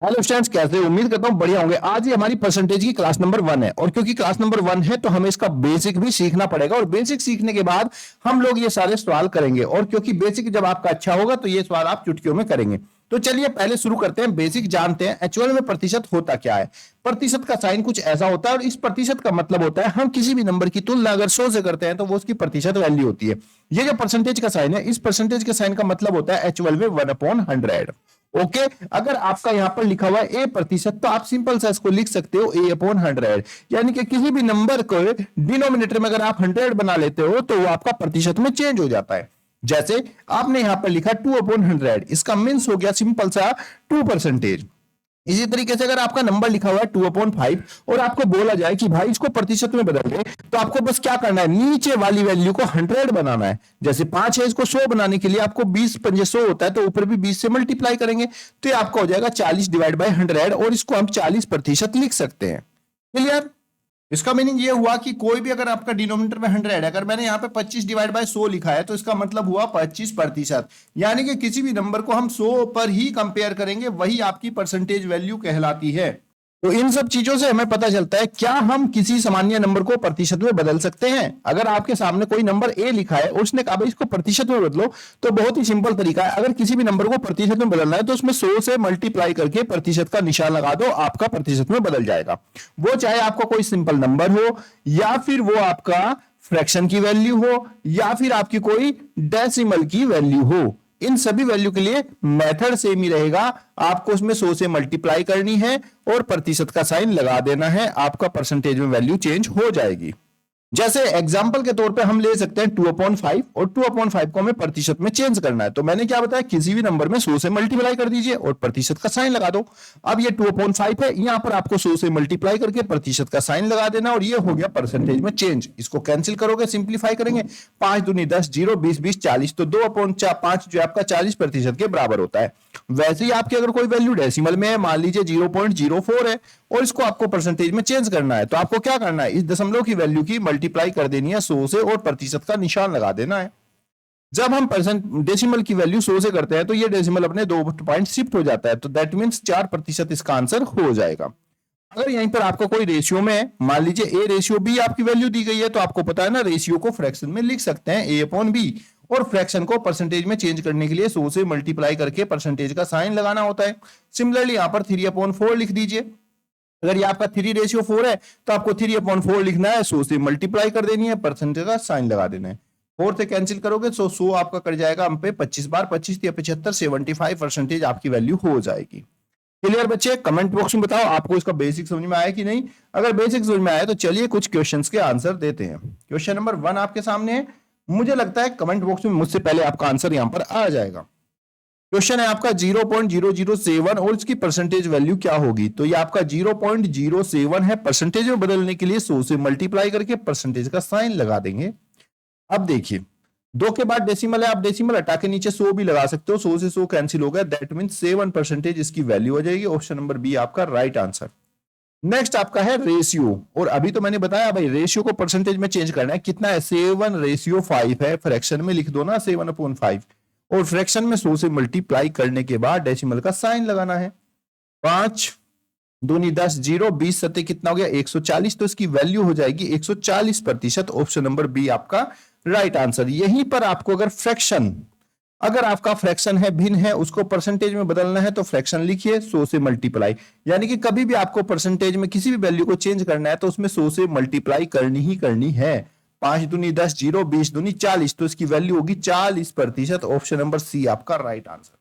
Hello students, कैसे हो? उम्मीद करता हूँ बढ़िया होंगे। आज ये हमारी परसेंटेज की क्लास नंबर 1 है और क्योंकि क्लास नंबर 1 है तो हमें इसका बेसिक भी सीखना पड़ेगा और बेसिक सीखने के बाद हम लोग ये सारे सवाल करेंगे और क्योंकि बेसिक जब आपका अच्छा होगा तो ये सवाल आप चुटकियों में करेंगे। तो चलिए पहले शुरू करते हैं, बेसिक जानते हैं एक्चुअल में प्रतिशत होता क्या है। प्रतिशत का साइन कुछ ऐसा होता है और इस प्रतिशत का मतलब होता है हम किसी भी नंबर की तुलना अगर 100 से करते हैं तो वो उसकी प्रतिशत वैल्यू होती है। ये जो परसेंटेज का साइन है, इस परसेंटेज के साइन का मतलब होता है एक्चुअल में 1/100। ओके, अगर आपका यहां पर लिखा हुआ है ए प्रतिशत तो आप सिंपल सा इसको लिख सकते हो A/100। यानी कि किसी भी नंबर को डिनोमिनेटर में अगर आप 100 बना लेते हो तो वो आपका प्रतिशत में चेंज हो जाता है। जैसे आपने यहां पर लिखा 2/100, इसका मीन्स हो गया सिंपल सा 2%। इसी तरीके से अगर आपका नंबर लिखा हुआ है 2/5 और आपको बोला जाए कि भाई इसको प्रतिशत में बदल दे, तो आपको बस क्या करना है, नीचे वाली वैल्यू को 100 बनाना है। जैसे 5 है, इसको 100 बनाने के लिए आपको 20 पंजे 100 होता है तो ऊपर भी 20 से मल्टीप्लाई करेंगे तो ये आपका हो जाएगा 40/100 और इसको हम 40% लिख सकते हैं। क्लियर? इसका मीनिंग ये हुआ कि कोई भी अगर आपका डिनोमिनेटर में 100 है, अगर मैंने यहाँ पे 25/100 लिखा है तो इसका मतलब हुआ 25%। यानी कि किसी भी नंबर को हम 100 पर ही कंपेयर करेंगे, वही आपकी परसेंटेज वैल्यू कहलाती है। तो इन सब चीजों से हमें पता चलता है क्या हम किसी सामान्य नंबर को प्रतिशत में बदल सकते हैं। अगर आपके सामने कोई नंबर ए लिखा है और उसने कहा भाई इसको प्रतिशत में बदलो, तो बहुत ही सिंपल तरीका है। अगर किसी भी नंबर को प्रतिशत में बदलना है तो उसमें 100 से मल्टीप्लाई करके प्रतिशत का निशान लगा दो, आपका प्रतिशत में बदल जाएगा। वो चाहे आपका कोई सिंपल नंबर हो या फिर वो आपका फ्रैक्शन की वैल्यू हो या फिर आपकी कोई डेसिमल की वैल्यू हो, इन सभी वैल्यू के लिए मेथड सेम ही रहेगा। आपको उसमें 100 से मल्टीप्लाई करनी है और प्रतिशत का साइन लगा देना है, आपका परसेंटेज में वैल्यू चेंज हो जाएगी। जैसे एग्जाम्पल के तौर पे हम ले सकते हैं 2/5 और 2/5 को हमें प्रतिशत में चेंज करना है। तो मैंने क्या बताया, किसी भी नंबर में 100 से मल्टीप्लाई कर दीजिए और प्रतिशत का साइन लगा दो। अब ये 2/5 है, यहां पर आपको 100 से मल्टीप्लाई करके प्रतिशत का साइन लगा देना और ये हो गया परसेंटेज में चेंज। इसको कैंसिल करोगे, सिंप्लीफाई करेंगे, 5 दूनी 10, 0 20 20 40, तो 2/5 जो आपका 40% के बराबर होता है। वैसे ही आपकी अगर कोई वैल्यू डेसिमल में है, मान लीजिए 0.04 है और इसको आपको परसेंटेज में चेंज करना है, तो आपको क्या करना है, इस दशमलव की वैल्यू की मल्टीप्लाई कर देनी है 100 से और प्रतिशत का निशान लगा देना है। जब हम परसेंट डेसिमल की वैल्यू 100 से करते हैं तो ये डेसिमल अपने 2 पॉइंट शिफ्ट हो जाता है, तो दैट मीन्स 4% इसका आंसर हो जाएगा। अगर यहीं पर आपको कोई रेशियो में है, मान लीजिए ए रेशियो बी आपकी वैल्यू दी गई है, तो आपको पता है ना रेशियो को फ्रैक्शन में लिख सकते हैं A/B और फ्रैक्शन को परसेंटेज में चेंज करने के लिए 100 से मल्टीप्लाई करके परसेंटेज का साइन लगाना होता है। सिमिलरली यहां पर 3/4 लिख दीजिए। अगर ये आपका 3/4 है तो आपको 3/4 लिखना है, 100 से मल्टीप्लाई कर देनी है, परसेंटेज का साइन लगा देना है। 4 से कैंसिल करोगे तो 100 आपका कर जाएगा हम पे 25 बार, 25 या 75, 75% आपकी वैल्यू हो जाएगी। क्लियर बच्चे? कमेंट बॉक्स में बताओ आपको इसका बेसिक समझ में आया कि नहीं। अगर बेसिक समझ में आया तो चलिए कुछ क्वेश्चंस के आंसर देते हैं। क्वेश्चन नंबर 1 आपके सामने है। मुझे लगता है कमेंट बॉक्स में मुझसे पहले आपका आंसर यहां पर आ जाएगा। क्वेश्चन है आपका 0.007 और इसकी परसेंटेज वैल्यू क्या होगी। तो ये आपका 0.07 है, परसेंटेज में बदलने के लिए 100 से मल्टीप्लाई करके परसेंटेज का साइन लगा देंगे। अब देखिए, 2 के बाद डेसिमल है, आप डेसिमल हटा के नीचे 100 भी लगा सकते हो, 100 से 100 कैंसिल हो गया, दैट मीन 7% इसकी वैल्यू हो जाएगी। ऑप्शन नंबर बी आपका राइट आंसर। नेक्स्ट आपका है रेशियो, और अभी तो मैंने बताया भाई रेशियो को परसेंटेज में चेंज करना है। कितना है, 7/5 है, फ्रैक्शन में लिख दो ना 7/5 और फ्रैक्शन में 100 से मल्टीप्लाई करने के बाद डेसिमल का साइन लगाना है। 5 दूनी 10, 0 20 सत्ते कितना हो गया 140, तो इसकी वैल्यू हो जाएगी 140%। ऑप्शन नंबर बी आपका राइट आंसर। यहीं पर आपको अगर फ्रैक्शन, अगर आपका फ्रैक्शन है भिन्न है, उसको परसेंटेज में बदलना है तो फ्रैक्शन लिखिए 100 से मल्टीप्लाई। यानी कि कभी भी आपको परसेंटेज में किसी भी वैल्यू को चेंज करना है तो उसमें 100 से मल्टीप्लाई करनी ही करनी है। 5 दूनी 10, 0 20 दूनी 40, तो इसकी वैल्यू होगी 40%। ऑप्शन नंबर सी आपका राइट आंसर।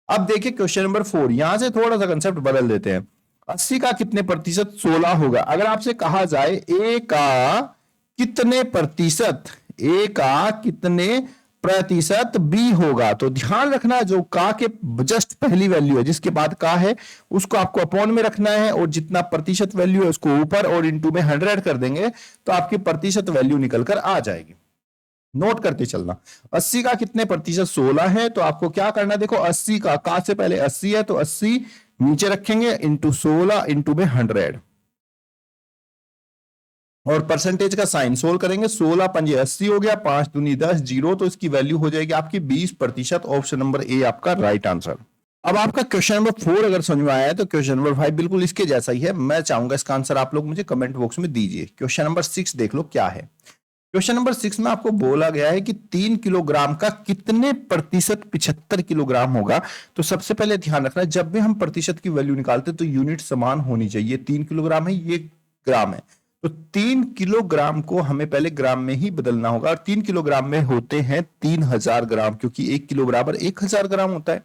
अब देखिए क्वेश्चन नंबर 4, यहां से थोड़ा सा कंसेप्ट बदल देते हैं। 80 का कितने प्रतिशत 16 होगा। अगर आपसे कहा जाए ए का कितने प्रतिशत, ए का कितने प्रतिशत बी होगा, तो ध्यान रखना जो का के जस्ट पहली वैल्यू है, जिसके बाद का है उसको आपको अपॉन में रखना है और जितना प्रतिशत वैल्यू है उसको ऊपर और इनटू में 100 कर देंगे तो आपकी प्रतिशत वैल्यू निकलकर आ जाएगी। नोट करते चलना, 80 का कितने प्रतिशत 16 है, तो आपको क्या करना, देखो 80 का से पहले 80 है तो 80 नीचे रखेंगे इंटू 16 इंटू में 100 और परसेंटेज का साइन सोल्व करेंगे। 16 पंजे 80 हो गया, 5 दूनी 10, 0, तो इसकी वैल्यू हो जाएगी आपकी 20%। ऑप्शन नंबर ए आपका राइट आंसर। अब आपका क्वेश्चन नंबर 4 अगर समझ में आया है तो क्वेश्चन नंबर 5 बिल्कुल इसके जैसा ही है। मैं चाहूंगा इसका आंसर आप लोग मुझे कमेंट बॉक्स में दीजिए। क्वेश्चन नंबर 6 देख लो क्या है। क्वेश्चन नंबर 6 में आपको बोला गया है कि 3 किलोग्राम का कितने प्रतिशत 75 किलोग्राम होगा। तो सबसे पहले ध्यान रखना, जब भी हम प्रतिशत की वैल्यू निकालते हैं तो यूनिट समान होनी चाहिए। 3 किलोग्राम है, ये ग्राम है, तो 3 किलोग्राम को हमें पहले ग्राम में ही बदलना होगा। और 3 किलोग्राम में होते हैं 3000 ग्राम, क्योंकि 1 किलो बराबर 1000 ग्राम होता है।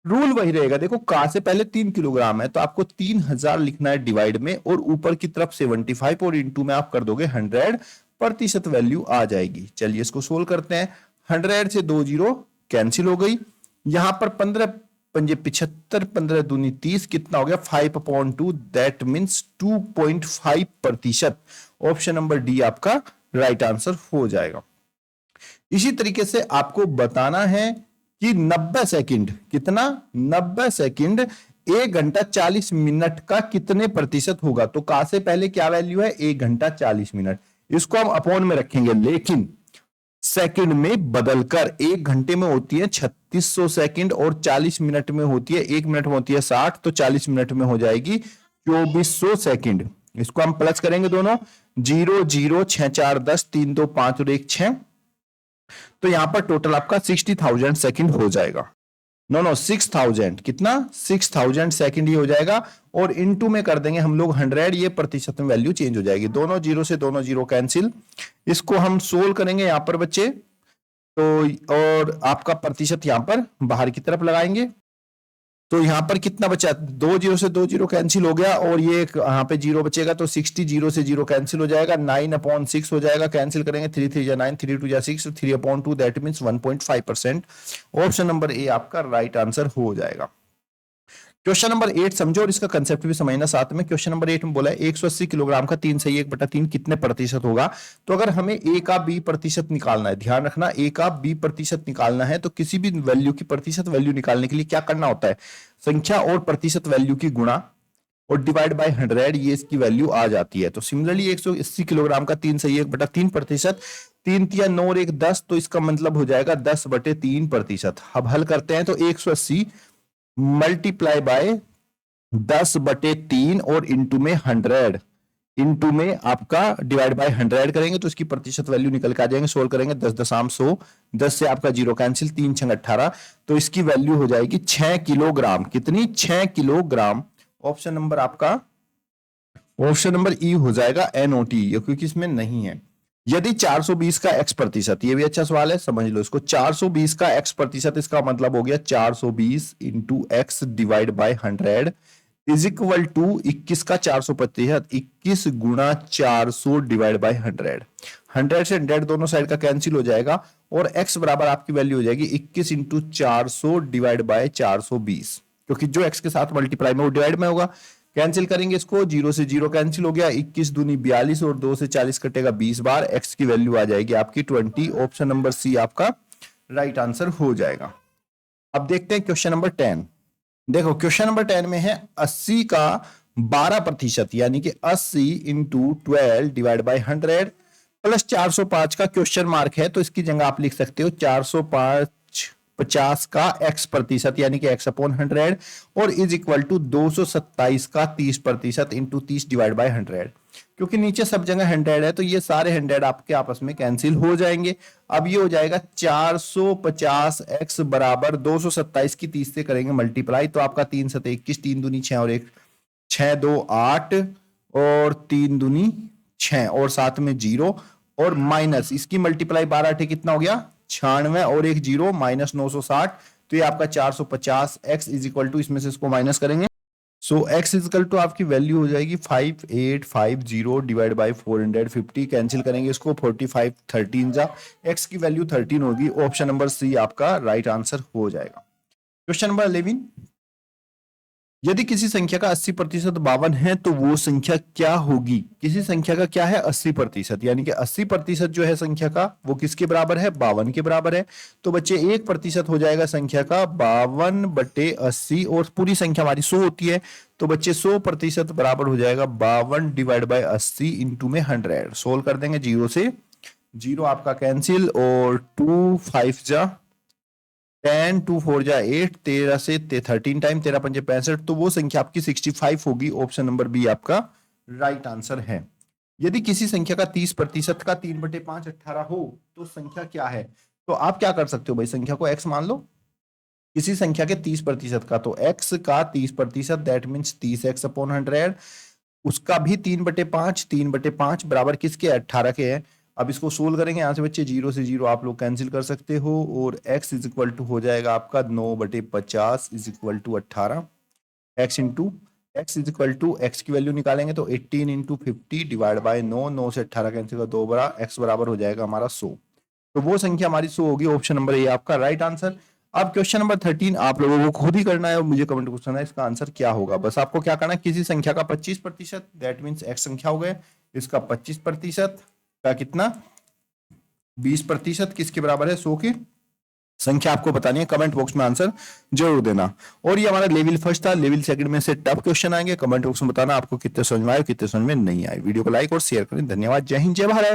रूल वही रहेगा, देखो का से पहले 3 किलोग्राम है तो आपको 3000 लिखना है डिवाइड में, और ऊपर की तरफ 75 और इंटू में आप कर दोगे 100, प्रतिशत वैल्यू आ जाएगी। चलिए इसको सोल्व करते हैं। 100 से 2 जीरो कैंसिल हो गई। यहां पर 15 पंजे 75, 15 दूनी 30, कितना हो गया 5/2, that means 2.5%। Option number D आपका राइट आंसर हो जाएगा। इसी तरीके से आपको बताना है कि 90 सेकंड, कितना 90 सेकंड 1 घंटा 40 मिनट का कितने प्रतिशत होगा। तो का से पहले क्या वैल्यू है 1 घंटा 40 मिनट, इसको हम अपॉन में रखेंगे, लेकिन सेकंड में बदलकर। 1 घंटे में होती है 3600 सेकंड और 40 मिनट में होती है, 1 मिनट में होती है 60, तो 40 मिनट में हो जाएगी 2400 सेकंड। इसको हम प्लस करेंगे दोनों, 0 0 6 4 10, 3 2 5 और 1 6, तो यहां पर टोटल आपका 60,000 सेकंड हो जाएगा। नो 6000, कितना 6000 सेकंड ही हो जाएगा। और इनटू में कर देंगे हम लोग 100, ये प्रतिशत में वैल्यू चेंज हो जाएगी। दोनों जीरो से दोनों जीरो कैंसिल। इसको हम सोल्व करेंगे यहां पर बच्चे, तो और आपका प्रतिशत यहां पर बाहर की तरफ लगाएंगे। तो यहां पर कितना बचा, 2 जीरो से 2 जीरो कैंसिल हो गया, और ये यहां पे जीरो बचेगा, तो 60 जीरो से जीरो कैंसिल हो जाएगा, 9/6 हो जाएगा। कैंसिल करेंगे 3 3 9, 3 2 6, 3/2, that means 1.5%। Option number A आपका राइट आंसर हो जाएगा। क्वेश्चन नंबर 8 समझो और इसका कंसेप्ट भी समझना साथ में। क्वेश्चन नंबर 8 में बोला है 180 किलोग्राम का 3 से 1/3 कितने प्रतिशत होगा। तो अगर हमें ए का बी प्रतिशत निकालना है, ध्यान रखना ए का बी प्रतिशत निकालना है, तो किसी भी वैल्यू की प्रतिशत वैल्यू निकालने के लिए क्या करना होता है, संख्या और प्रतिशत वैल्यू की गुणा और डिवाइड बाय 100, ये इसकी वैल्यू आ जाती है। तो सिमिलरली 180 किलोग्राम का 3 से 1/3 प्रतिशत, 3 तिया 9 और 1 10, तो इसका मतलब हो जाएगा 10/3 प्रतिशत। अब हल करते हैं, तो 180 मल्टीप्लाई बाय 10/3 और इंटू में 100, इंटू में आपका डिवाइड बाय 100 करेंगे तो इसकी प्रतिशत वैल्यू निकल के आ जाएंगे। सोल्व करेंगे 10 10 से आपका जीरो कैंसिल, 3 6 18, तो इसकी वैल्यू हो जाएगी 6 किलोग्राम। कितनी 6 किलोग्राम। ऑप्शन नंबर आपका, ऑप्शन नंबर ई हो जाएगा NOT, क्योंकि इसमें नहीं है। यदि 420 का x प्रतिशत, ये भी अच्छा सवाल है, समझ लो इसको। 420 का x प्रतिशत, इसका मतलब हो गया 420 into x divide by 100 is equal to 21 का 400 प्रतिशत, 21 गुणा 400 डिवाइड बाय 100। 100 से 100 दोनों साइड का कैंसिल हो जाएगा, और x बराबर आपकी वैल्यू हो जाएगी 21 इंटू 400 डिवाइड बाय 420, क्योंकि जो x के साथ मल्टीप्लाई में वो डिवाइड में होगा। कैंसिल करेंगे इसको, 0 से 0 कैंसिल हो गया, 21 दूनी 42 और 2 से 40 कटेगा 20 बार, x की वैल्यू आ जाएगी आपकी 20। ऑप्शन नंबर सी आपका राइट आंसर हो जाएगा। अब देखते हैं क्वेश्चन नंबर 10। देखो क्वेश्चन नंबर 10 में है 80 का 12 प्रतिशत, यानी कि 80 इंटू 12 डिवाइड बाई 100 प्लस 405 का क्वेश्चन मार्क है, तो इसकी जगह आप लिख सकते हो 450 का x प्रतिशत, यानी कि x/100 और इज इक्वल टू 227 का 30 प्रतिशत इंटू 30 डिवाइड बाई 100। क्योंकि नीचे सब जगह 100 है तो ये सारे 100 आपके आपस में कैंसिल हो जाएंगे। अब ये हो जाएगा 450x बराबर 227 की 30 से करेंगे मल्टीप्लाई, तो आपका 3 7 21, 3 दूनी 6 और 1 6 2 8 और 3 दूनी 6 और साथ में 0 और माइनस इसकी मल्टीप्लाई 12 8 कितना हो गया 96 और 1 0 माइनस 960, तो ये आपका 450 x इज इक्वल टू, इसमें से इसको माइनस करेंगे, सो x इज इक्वल टू आपकी वैल्यू हो जाएगी 5850 डिवाइड बाई 450। कैंसिल करेंगे इसको 45 13 जा, x की वैल्यू 13 होगी। ऑप्शन नंबर सी आपका राइट आंसर हो जाएगा। क्वेश्चन नंबर 11, यदि किसी संख्या का 80% 52 है तो वो संख्या क्या होगी। किसी संख्या का क्या है 80%, यानी कि 80% जो है संख्या का वो किसके बराबर है 52 के बराबर है। तो बच्चे 1% हो जाएगा संख्या का 52/80 और पूरी संख्या हमारी 100 होती है, तो बच्चे 100% बराबर हो जाएगा 52 डिवाइड बाई 80 इंटू में 100। सोल्व कर देंगे, 0 से 0 आपका कैंसिल और 2 5 जा 10 2 4 जा 8, 13 से 13 टाइम, 13 पंजे 65, तो वो संख्या आपकी 65 होगी। ऑप्शन नंबर बी आपका राइट आंसर है। यदि किसी संख्या का 30% का 3/5 18 हो तो संख्या क्या है? तो आप क्या कर सकते हो भाई, संख्या को x मान लो, किसी संख्या के 30% का, तो x का 30% दैट मीन्स 30x/100, उसका भी 3/5, 3/5 बराबर किसके? 18 के है। अब इसको सोल्व करेंगे, यहाँ से बच्चे 0 से 0 आप लोग कैंसिल कर सकते हो, और x इज इक्वल टू हो जाएगा आपका 9/50 is equal to 18, x into x is equal to x की वैल्यू निकालेंगे तो 18 इंटू 50 डिवाइड बाय 9, 9 से 18 कैंसिल कर 2 बरा, x बराबर हो जाएगा हमारा 100। तो वो संख्या हमारी 100 होगी। ऑप्शन नंबर ए आपका राइट आंसर। अब क्वेश्चन नंबर 13 आप लोगों को खुद ही करना है और मुझे कमेंट क्वेश्चन है इसका आंसर क्या होगा। बस आपको क्या करना है, किसी संख्या का 25% दैट मीन्स x संख्या हो गए, इसका 25% का कितना 20% किसके बराबर है? 100 के। संख्या आपको बतानी है, कमेंट बॉक्स में आंसर जरूर देना। और ये हमारा लेवल फर्स्ट था। लेवल सेकंड में से टफ क्वेश्चन आएंगे, कमेंट बॉक्स में बताना आपको कितने समझ में आए कितने समझ में नहीं आए। वीडियो को लाइक और शेयर करें। धन्यवाद। जय हिंद, जय भारत।